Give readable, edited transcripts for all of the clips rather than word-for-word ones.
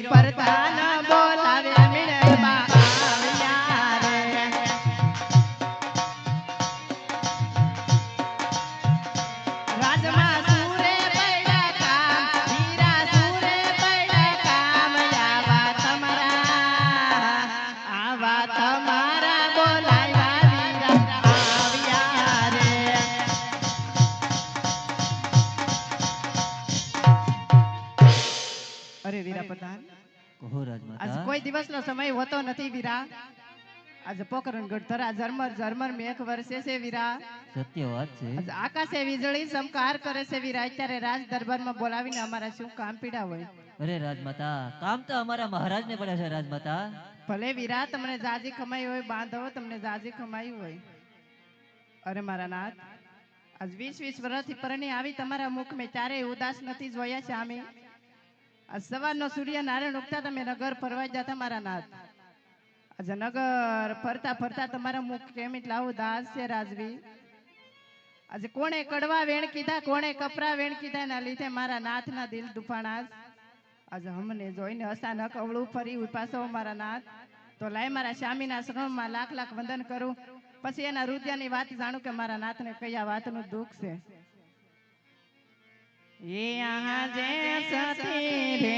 પ્રધાન બોલાવે મીણમાં આવ્યા રે રાજમાં સુરે પડ્યા કામ વીરા સુરે પડ્યા કામ આવા તમારા બોલાવ્યા વીરા આવ્યા રે અરે વીરા પ્રધાન કહો રાજમાતા આજ કોઈ દિવસનો સમય હોતો નથી વીરા આજ પોકરણગઢ ધરા ઝરમર મેઘ વરસે છે વીરા સત્ય વાત છે આજ આકાશે વીજળી ચમકાર કરે છે વીરા અત્યારે રાજ દરબારમાં બોલાવીને અમારા શું કામ પીડા હોય અરે રાજમાતા કામ તો અમારા મહારાજને પડ્યા છે રાજમાતા ભલે વીરા તમને જાજી કમાઈ હોય બાંધવો તમને જાજી કમાઈ હોય અરે મારા નાથ આજ 20 વર્ષથી પરણી આવી તમારા મુખ મેં ચારેય ઉદાસ નથી જોયા છે અમે આજ સવારનો સૂર્ય નારાયણ ઉગતા તમે નગર ફરવા જતા મારા નાથ આજે નગર ફરતા ફરતા તમારા મુખ કેમ એટલા ઉદાસ છે રાજવી આજે કોણે કડવા વેણ કીધા કોણે કપરા વેણ કીધા ના લીધે મારા નાથના દિલ દુફાણા આજે અમને જોઈને અચાનક અવળું ફરી ઉપાસો મારા નાથ તો લાય મારા સ્વામીના શરણમાં લાખ લાખ વંદન કરું પછી એના રુદિયાની વાત જાણું કે મારા નાથને કયા વાતનું દુઃખ છે यहाँ जैसे रे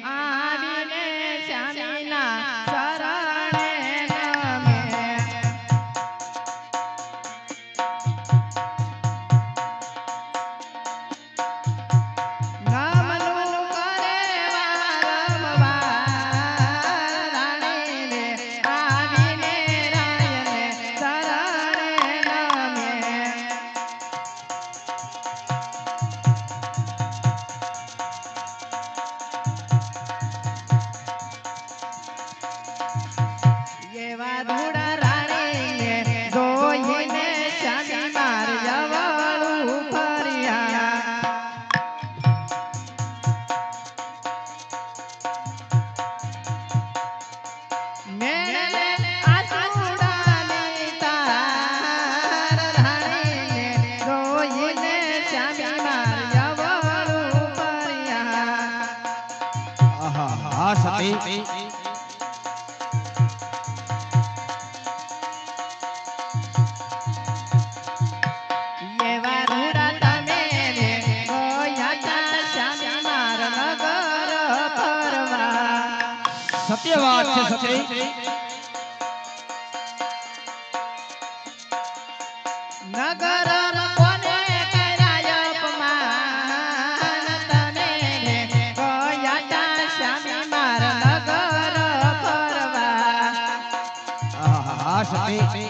आविने श्यामीना शरणे नमे नमनु करे वारंवार राणी रे आविने रायने शरणे नमे એવા ધૂળા રાણીને જોઈને શ્યામી માર જવાળું ફર્યા મેળે આસુડાની તાર રાણીને જોઈને શ્યામી માર જવાળું ફર્યા આહા સતી એવા રૂડા તમે રે ગોયા તા શ્યામી માર નગર ફરવા સત્ય વાત છે સતી નગર કોને કરાય અપમાન તમે રે ગોયા તા શ્યામી માર નગર ફરવા આહા સતી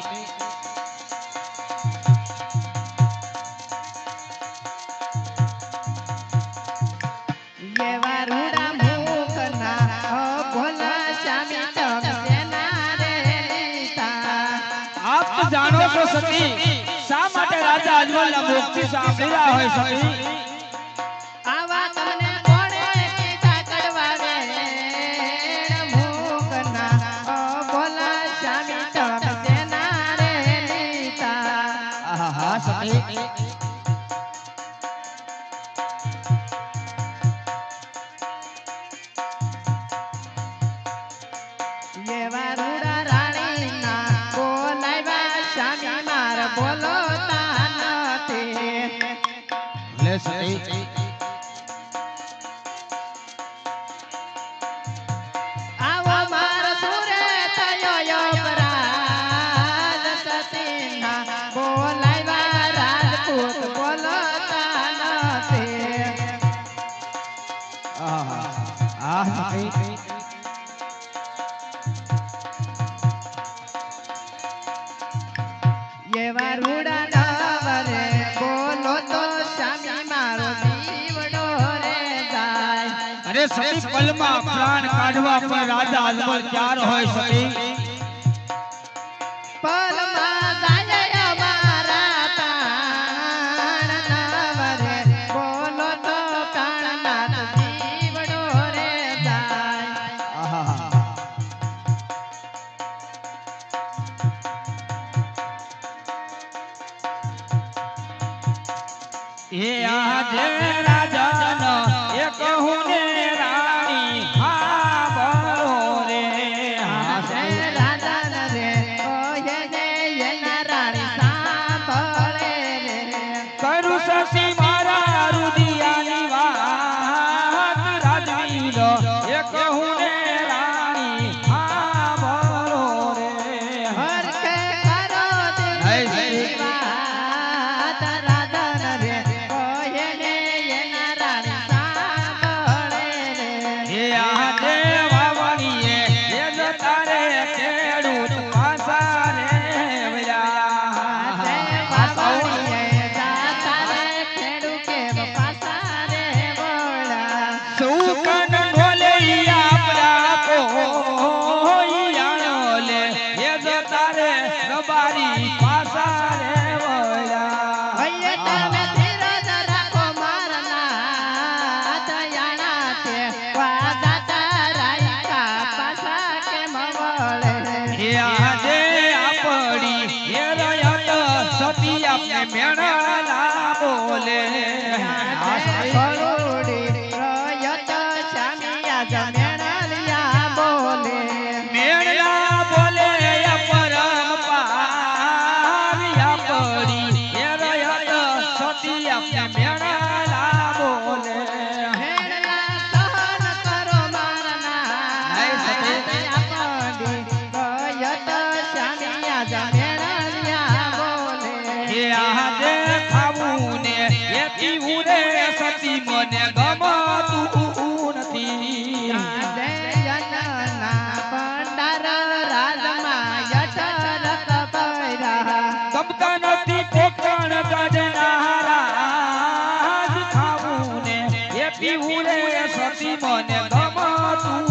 એવા રૂડા મુખના ભોલા શ્યામી ચમચેના રે લીધા આપ તો જાણો છો સતી શા માટે રાજા અજમલના મુખથી સાંભળી રહ્યા હોય સતી આવા તમને કોણે કીધા કડવા વેણ મુખના ભોલા શ્યામી ચમચેના રે લીધા આહા સતી એવા રૂડા રાણીના બોલાવ્યા શ્યામી માર બોલતા નથી લે સતી આવો માર સુરે થયો અપરાધ સતીના બોલાવ્યા રાજપૂત બોલતા નથી આહા સતી એવા રૂડા ડાવરે બોલો તો શ્યામી મારો દીવડો રે જાય અરે સતી પલમાં પ્રાણ કાઢવા પણ રાજા અજમલ ક્યાં હોય સતી પલમાં જાય અમારા પ્રાણ નવરે બોલો તો પ્રાણનાથ દીવડો રે જાય આહા એ આજે રાજાનો એક હું ને રાણી હા એ કહું ને રાણી આ બોલો રે હરખે કરો દિલની વાત રાધન રે કહે ને એના રાણી સાંભળે રે એ આજે વાવણીએ એ જતા રે ખેડૂત પાસા રે વયા વાવણીએ જાતા રે ખેડૂ કેમ પાસા રે વળા સુકન ઢોલે આપડા કોઈયાણો લે એ જતા રે રબારી પાસા રે વયા હૈયે તમે ધીરજ રાખો મારના દયાણા તે વાજાતા રાયકા પાસા કેમ વળે એ આજે આપડી એ રયત સતી આપને મેળા બોલે કરોડી રયત શામિયા જમેણલિયા બોલે મેળા બોલે એ પરમ પાવિયા પડી એ રયત સતી આપને મેળા બોલે મેળા સહન કરો મારના આપડી રયત શામિયા જમેણલિયા બોલે એ આજે ખાવું ને એ પીવું રે સતી મને ગમતું નથી જયના ભંડાર રાજમાં યઠરક પૈરા ગમતા નથી કોકણ ગજનારા ખાવું ને એ પીવું રે સતી મને ગમતું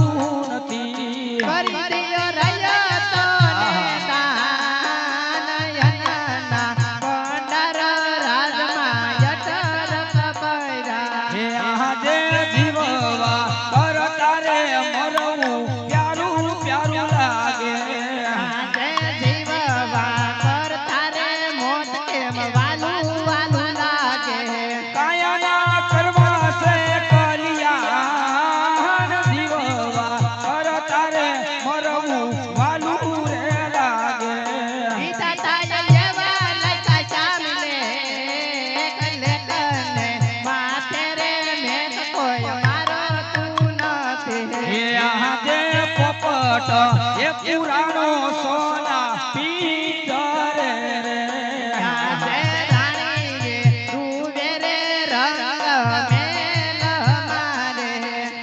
નથી કરી દિયો રયતો ને દાન યનના ભંડાર રાજમાં યઠરક પૈરા એ આજે જીવવા કરતા રે મરવું પ્યારું પ્યારું લાગે આજે જીવવા કરતા રે મોત કેમ વાલું વાલું લાગે કાયાના કરવા છે કલિયાણ જીવવા કરતા રે મરવું વાલું રે લાગે ગીતા તાય એવા લખા ચામલે કલે કને માથે રે મેં કોઈ મારો તું નથી એ આજે પોપટ એ પુરાણો સોના પીતર રે આજે રાણી રે રૂવે રે રંગ મેલ મારે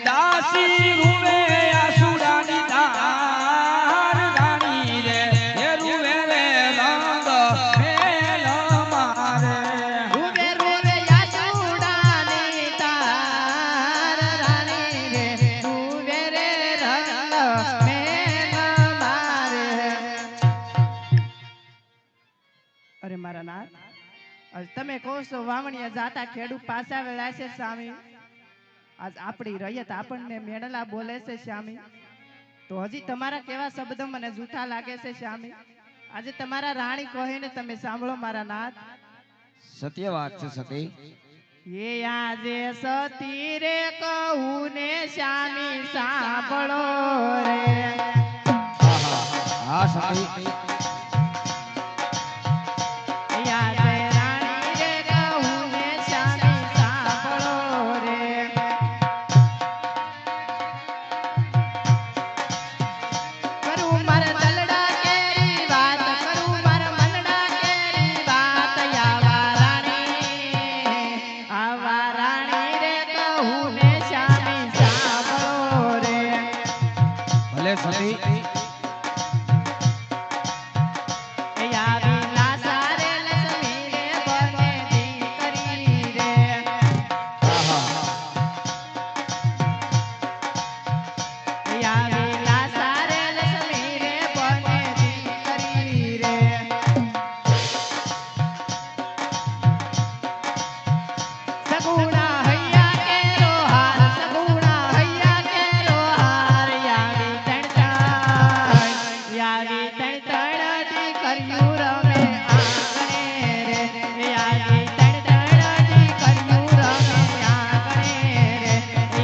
દાસી રૂવે આસુરાની દાર રાણી રે એ રૂવે રે રંગ મેલ મારે રૂવે રૂવે યાસુડાની તાર રાણી રે રૂવે રે રંગ મેલ મારે અરે મારા નાથ આજ તમે કહો છો વાવણીયા જાતા ખેડૂ પાસા વેળા છે સ્વામી આજ આપણી રયત આપણને મેળલા બોલે છે સ્વામી તો હજી તમારા કેવા શબ્દો મને જૂઠા લાગે છે સ્વામી આજે તમારા રાણી કહે ને તમે સાંભળો મારા નાથ સત્ય વાત છે સતી એ આજે સતી રે કહું ને સ્વામી સાંભળો રે હા સતી આજે રાણી રે કહું ને સ્વામી સાંભળો રે કરું મારા દલડા કેરી વાત કરું મારા મનડા કેરી વાત આવા રાણી રે કહું ને સ્વામી સાંભળો રે ભલે સતી આવી લાસા રે લક્ષ્મી રે બને દીકરી રે આવી લાસા રે લક્ષ્મી રે બને દીકરી રે સગુણા હૈયા કેરો હાર સગુણા હૈયા કેરો હાર યાવી તણ દીકરીયું રમે આંગણે રે યાવી તણ દીકરીયું રમે આંગણે રે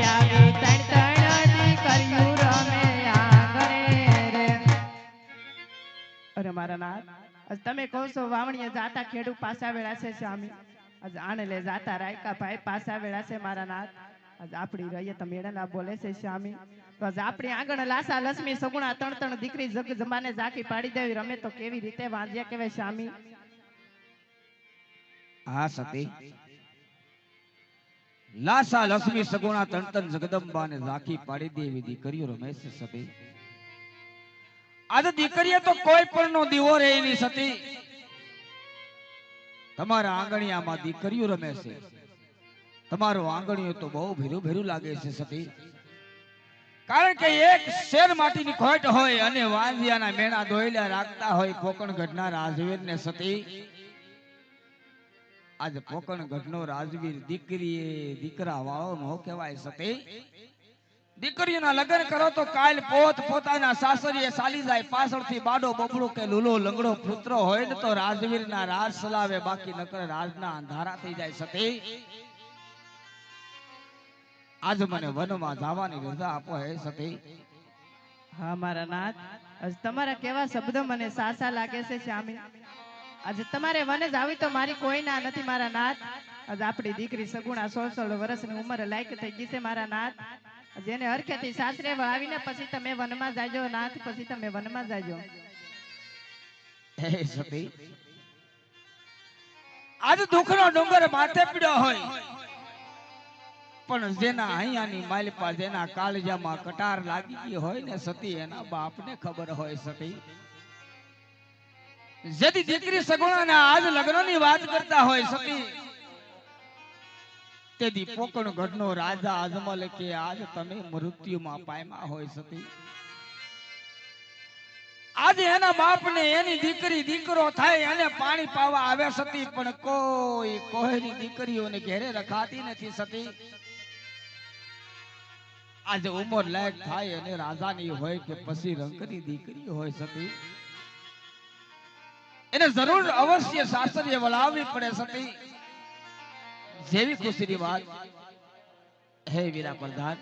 યાવી તણ દીકરીયું રમે આંગણે રે અરે મારા નાથ આજ તમે કહો છો વાવણીએ જાતા ખેડૂ પાસા વેળા છે સ્વામી આજ આને લે જાતા રાયકા ભાઈ પાસા વેળા છે મારા નાથ આજ આપણી રયત મેળના બોલે છે સ્વામી તો આજ આપણી આંગણ લાસા લક્ષ્મી સગુણા ત્રણ ત્રણ દીકરી જગ જમાને ઝાંખી પાડી દેવી રમે તો કેવી રીતે વાંજ્યા કહેવાય શામી. હા સતી, લાસા લક્ષ્મી સગુણા ત્રણ ત્રણ જગદંબાને ઝાંખી પાડી દે એવી દીકરીઓ રમે છે સતી. આજે દીકરીએ તો કોઈ પણ નો દીવો રહે એની સતી. તમારા આંગણિયામાં દીકરીઓ રમે છે, તમારો આંગણિયો તો બહુ ભેરું ભેરું લાગે છે સતી. કારણ કે એક શેર માટીની ખોટ હોય અને વાંજિયાના મેણા દોયલા રાખતા હોય પોકણગઢના રાજવીરને સતી. આજ પોકણગઢનો રાજવીર દીકરીએ દીકરા વાળો નો કહેવાય સતી. દીકરીઓના લગ્ન કરો તો કાલ પોત પોતાના સાસરીએ ચાલી જાય, પાછળથી બાડો બબડો કે લૂલો લંગડો પુત્ર હોય ને તો રાજવીરના રાજ સલાવે, બાકી નકર રાજના અંધારા થઈ જાય સતી. આજ મને વનમાં જવાની રજા આપો હે સતી. હા મારા નાથ, આજ તમારા કેવા શબ્દ મને સાસા લાગે છે શામી. આજે તમારે વને જ આવી તો મારી કોઈ ના નથી મારા નાથ. આજ આપણી દીકરી સગુણા 16 વર્ષની ઉંમર લાયક થઈ ગઈ છે મારા નાથ. જેને હરખેથી સાસરે આવીને પછી તમે વનમાં જાજો નાથ, પછી તમે વનમાં જાજો. હે સતી, આજ દુઃખનો ડુંગર માથે પડ્યો હોય પણ જેના અહીંયાની માલપા જેના કાળજામાં કટાર લાગી ગઈ હોય ને સતી, એના બાપને ખબર હોય સતી. જેથી દીકરી સગુણાના આજ લગ્નની વાત કરતા હોય સતી, તેથી પોકણગઢનો રાજા અજમલ કે આજ તમે મૃત્યુમાં પામ્યા હોય સતી. આજે એના બાપને એની દીકરી દીકરો થાય અને પાણી પાવા આવે સતી, પણ કોઈ કોઈની દીકરીઓને ઘેરે રખાતી નથી સતી. આજે ઉંમર લાયક થાય અને રાજાની હોય કે પછી રંકની દીકરી હોય સતી, એને જરૂર અવશ્ય સાસરીએ વળાવવી પડે સતી. જેવી ખુશીની વાત હે વીરા પ્રધાન.